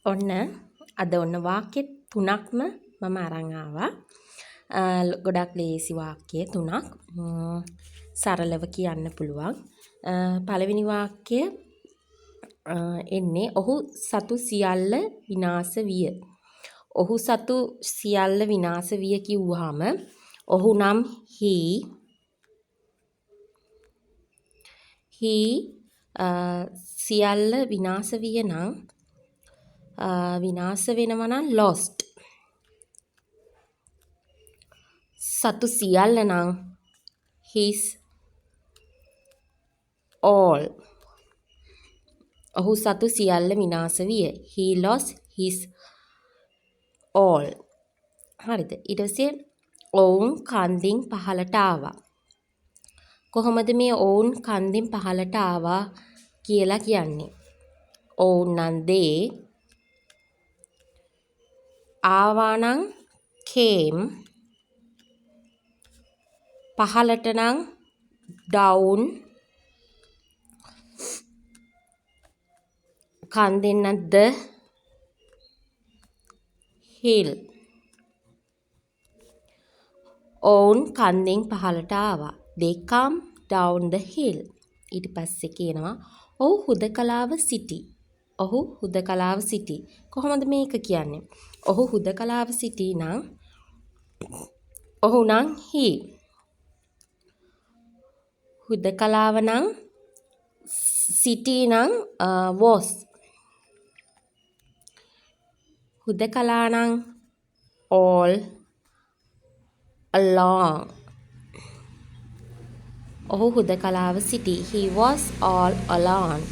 ඔන්න අද ඔන්න වාක්‍ය තුනක්ම මම අරන් ආවා. ගොඩක් ලේසි වාක්‍ය තුනක්. සරලව කියන්න පුළුවන්. පළවෙනි වාක්‍ය එන්නේ ඔහු සතු සියල්ල විනාශ විය. ඔහු සතු සියල්ල විනාශ විය කිව්වහම ඔහු නම් he සියල්ල විනාශ විය නම් විනාශ වෙනවා නම් lost. සතු සියල්ල නම් his all. ඔහු සතු සියල්ල විනාශ විය. He lost his all. හරිද? ඊට පස්සේ ඔවුන් කන්දින් පහළට ආවා. කොහොමද මේ ඔවුන් කන්දින් පහළට ආවා කියලා කියන්නේ? ඔවුන් නම් they ආවා නම් came පහළට නම් down කන්දෙන් නම් the hill. ඔවුන් කන්දෙන් පහළට ආවා. they come down the hill. ඊට පස්සේ කියනවා ඔහු හුදකලාව සිටි. ඔහු හුදකලාව සිටි. කොහොමද මේක කියන්නේ? ඔහු හුදකලාව සිටි නම් ඔහු නම් he. හුදකලාව නම් සිටි නම් was. හුදකලා නම් all along. ඔහු හුදකලාව සිටි. He was all alone.